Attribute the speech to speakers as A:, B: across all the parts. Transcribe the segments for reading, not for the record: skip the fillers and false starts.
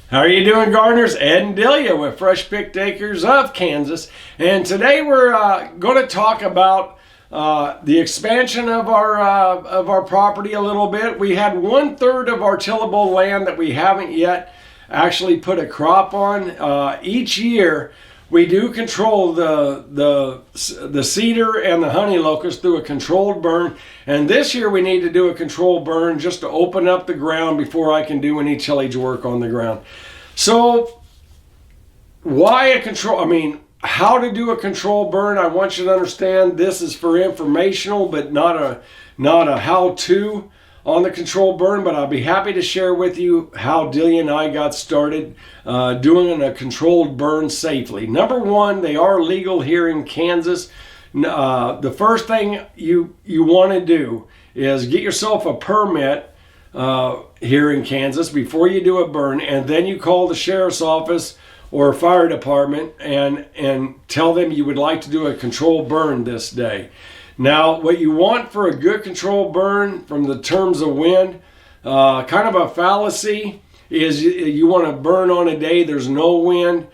A: How are you doing, gardeners? Ed and Delia with Fresh Picked Acres of Kansas. And today we're going to talk about the expansion of our property a little bit. We had 1/3 of our tillable land that we haven't yet actually put a crop on. Each year we do control the cedar and the honey locust through a controlled burn. And this year we need to do a controlled burn just to open up the ground before I can do any tillage work on the ground. So why a control? How to do a controlled burn? I want you to understand this is for informational, but not a how-to on the controlled burn. But I'll be happy to share with you how Delia and I got started doing a controlled burn safely. Number one, they are legal here in Kansas. The first thing you want to do is get yourself a permit here in Kansas before you do a burn, and then you call the sheriff's office or fire department and tell them you would like to do a controlled burn this day. Now, what you want for a good controlled burn from the terms of wind, kind of a fallacy, is you want to burn on a day there's no wind.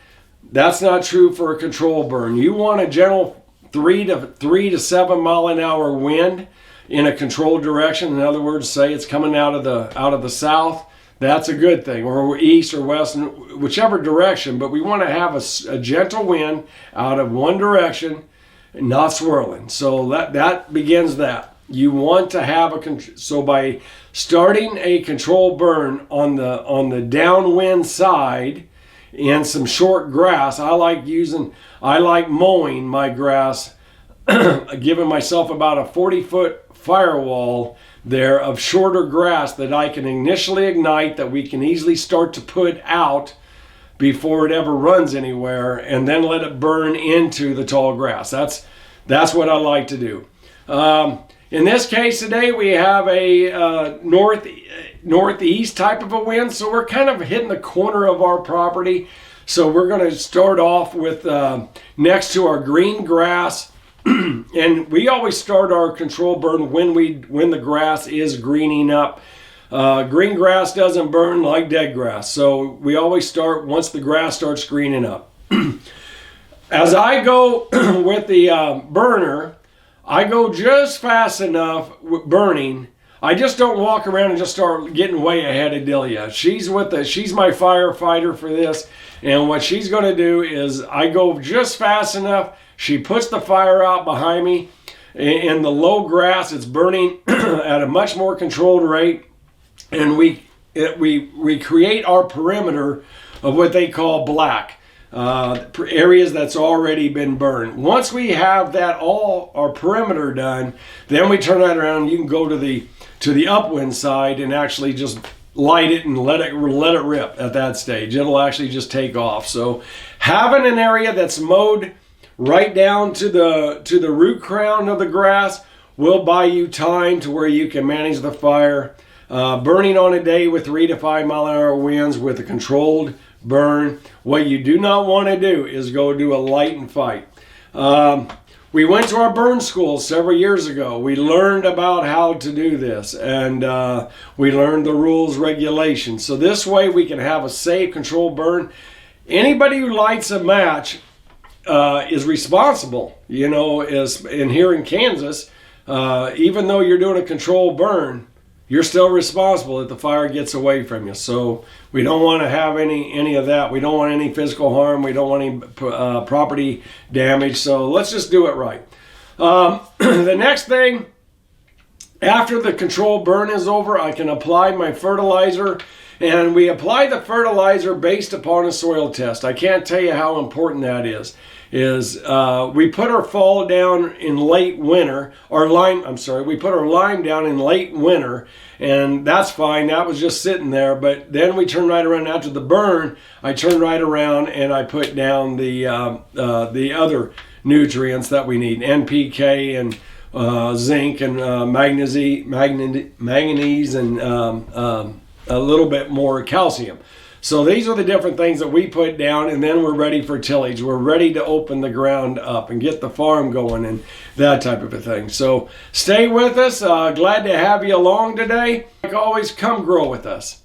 A: That's not true for a controlled burn. You want a gentle 3 to 7 mile an hour wind in a controlled direction. In other words, say it's coming out of the south. That's a good thing, or east or west, whichever direction. But we want to have a gentle wind out of one direction, not swirling. So that begins that. You want to have so by starting a controlled burn on the downwind side in some short grass. I like mowing my grass, giving myself about a 40-foot firewall there of shorter grass that I can initially ignite, that we can easily start to put out before it ever runs anywhere, and then let it burn into the tall grass. That's what I like to do. In this case today, we have a northeast type of a wind, so we're kind of hitting the corner of our property. So we're going to start off with next to our green grass. And we always start our control burn when the grass is greening up. Green grass doesn't burn like dead grass, so we always start once the grass starts greening up. As I go with the burner, I go just fast enough with burning. I just don't walk around and just start getting way ahead of Delia. She's my firefighter for this, and what she's going to do is I go just fast enough. She puts the fire out behind me. In the low grass, it's burning at a much more controlled rate, and we create our perimeter of what they call black areas that's already been burned. Once we have that all our perimeter done, then we turn that around. And you can go to the upwind side and actually just light it and let it rip at that stage. It'll actually just take off. So having an area that's mowed right down to the root crown of the grass will buy you time to where you can manage the fire. Burning on a day with 3 to 5 mile an hour winds with a controlled burn. What you do not want to do is go do a light and fight. We went to our burn school several years ago. We learned about how to do this, and we learned the rules, regulations. So this way we can have a safe, controlled burn. Anybody who lights a match is responsible, and here in Kansas, even though you're doing a controlled burn, you're still responsible if the fire gets away from you. So we don't want to have any of that. We don't want any physical harm. We don't want any property damage. So let's just do it right. The next thing, after the controlled burn is over, I can apply my fertilizer. And we apply the fertilizer based upon a soil test. I can't tell you how important that is. We put our fall down in late winter, we put our lime down in late winter, and that's fine. That was just sitting there. But then we turn right around after the burn. I turn right around and I put down the other nutrients that we need, NPK and zinc and manganese and a little bit more calcium. So these are the different things that we put down, and then we're ready for tillage. We're ready to open the ground up and get the farm going and that type of a thing. So stay with us. Glad to have you along today. Like always, come grow with us.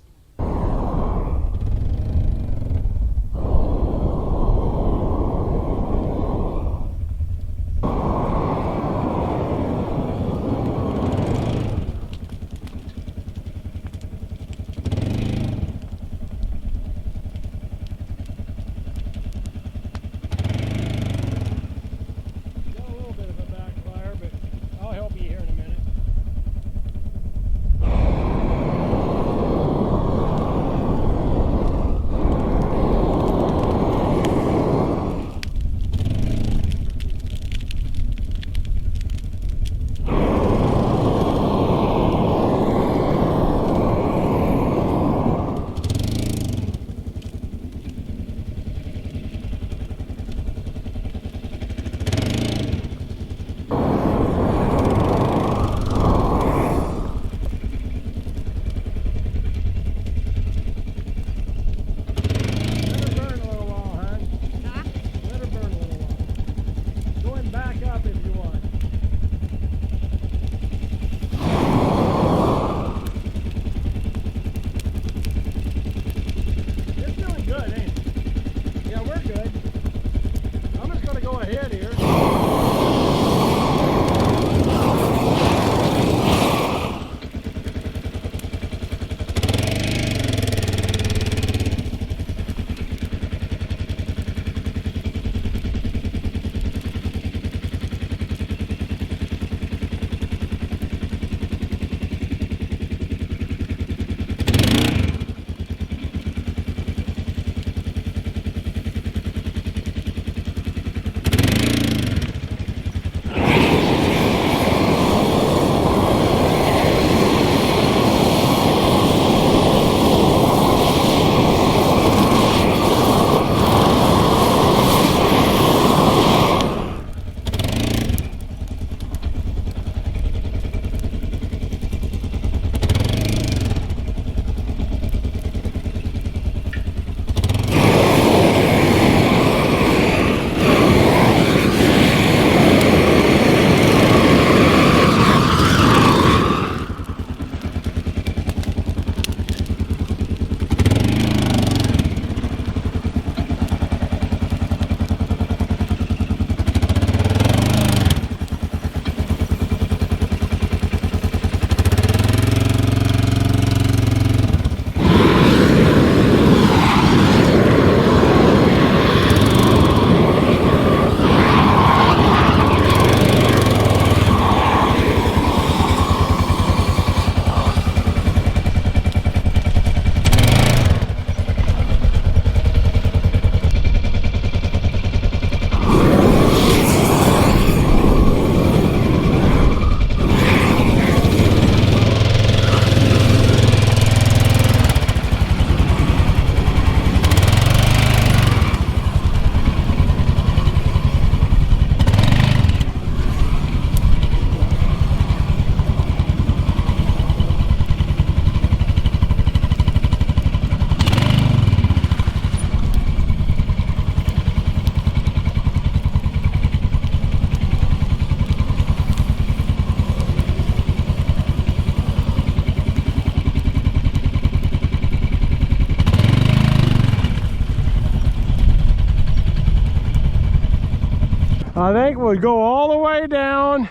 A: I think we'll go all the way down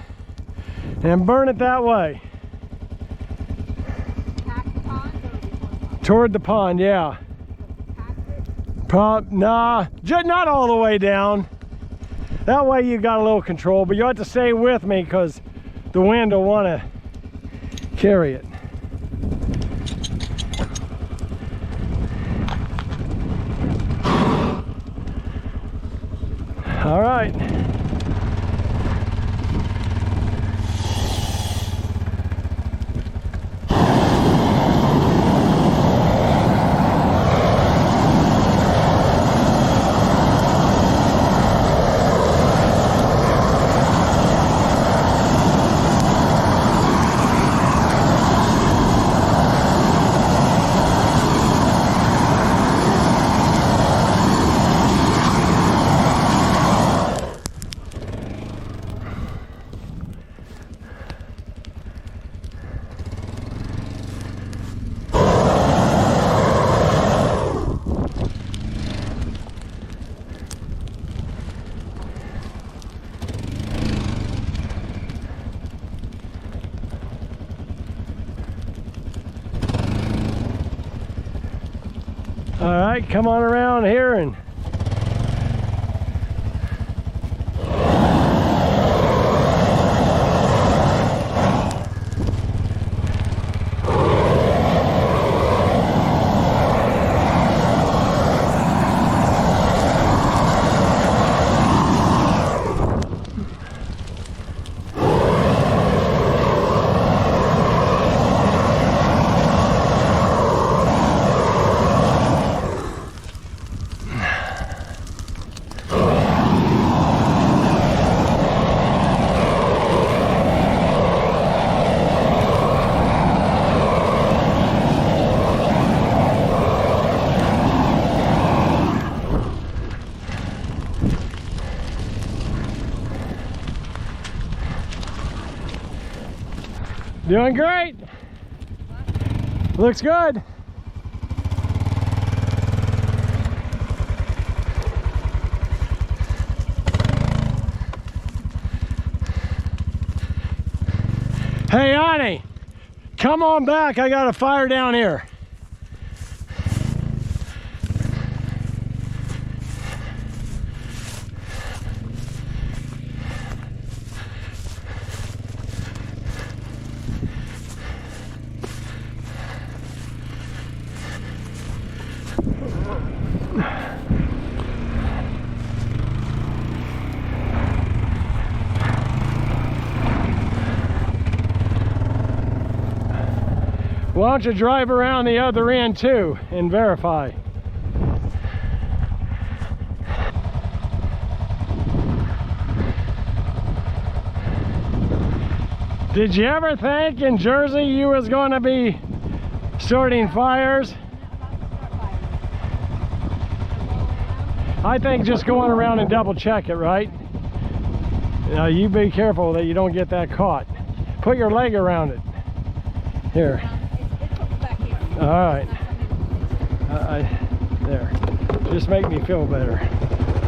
A: and burn it that way. Toward the pond, yeah. Nah, not all the way down. That way you got a little control, but you have to stay with me because the wind will want to carry it. All right. All right, come on around here and doing great. Looks good. Hey, Ani, come on back. I got a fire down here. Why don't you drive around the other end too and verify? Did you ever think in Jersey you was going to be starting fires? I think just going around and double check it, right? Now you be careful that you don't get that caught. Put your leg around it. Here. All right. There. Just make me feel better.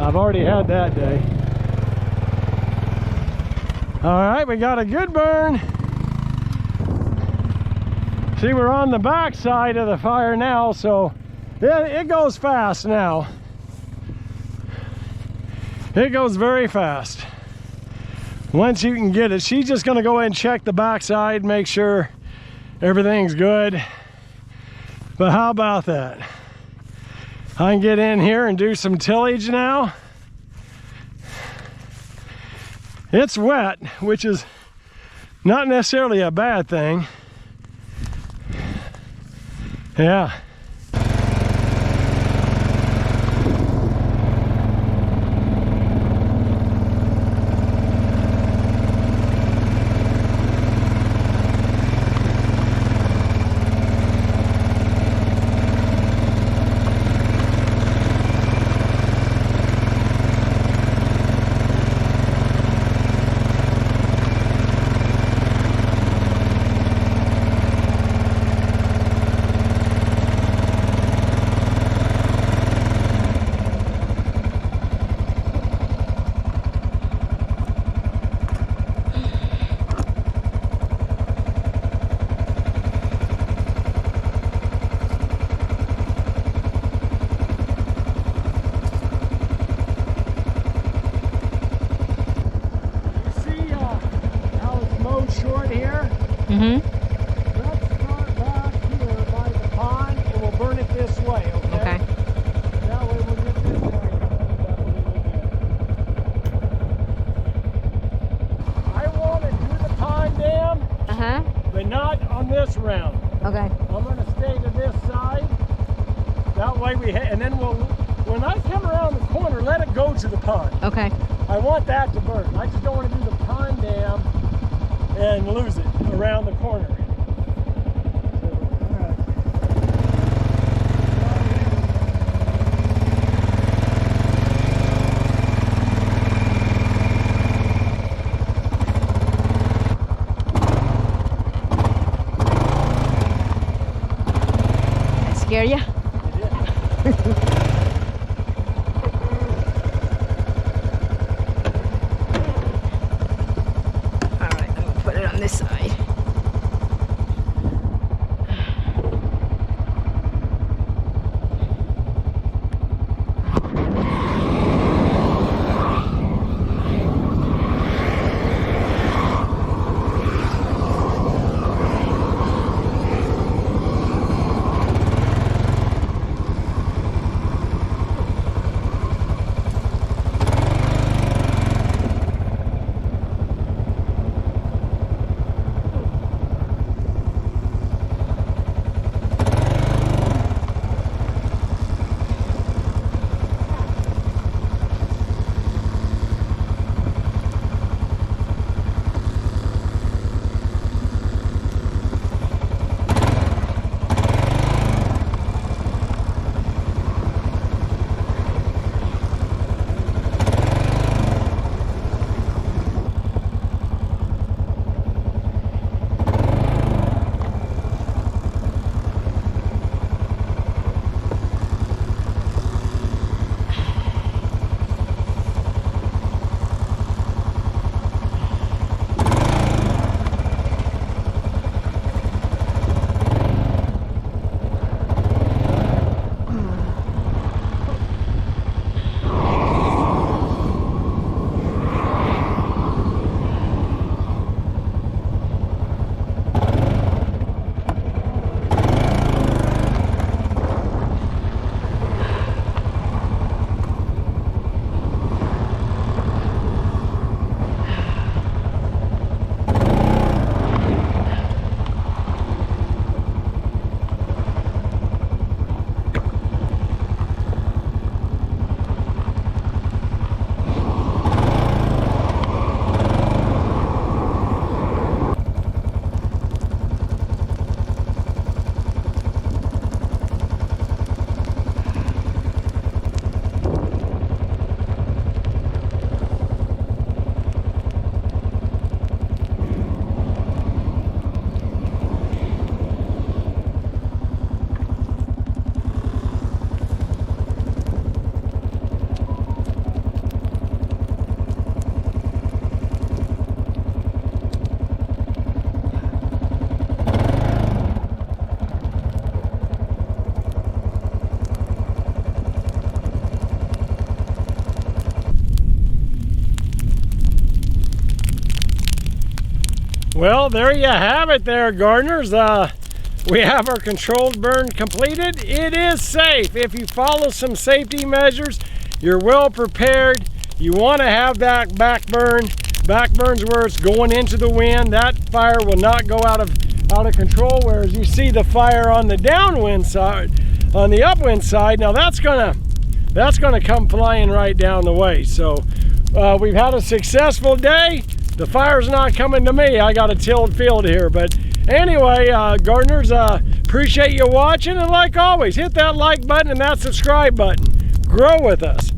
A: I've already had that day. All right, we got a good burn. See, we're on the back side of the fire now, so it goes fast now. It goes very fast. Once you can get it, she's just gonna go ahead and check the back side, make sure everything's good. But how about that? I can get in here and do some tillage now. It's wet, which is not necessarily a bad thing. Yeah. way and then when I come around the corner, let it go to the pond.
B: Okay.
A: I want that to burn. I just don't want to do the pond dam and lose it around the corner.
B: Scare ya? Alright, I'm gonna put it on this side.
A: Well, there you have it there, gardeners. We have our controlled burn completed. It is safe. If you follow some safety measures, you're well prepared. You want to have that back burn. Back burn's where it's going into the wind. That fire will not go out of control, whereas you see the fire on the downwind side, on the upwind side, now that's gonna come flying right down the way. So we've had a successful day. The fire's not coming to me. I got a tilled field here. But anyway, gardeners, appreciate you watching. And like always, hit that like button and that subscribe button. Grow with us.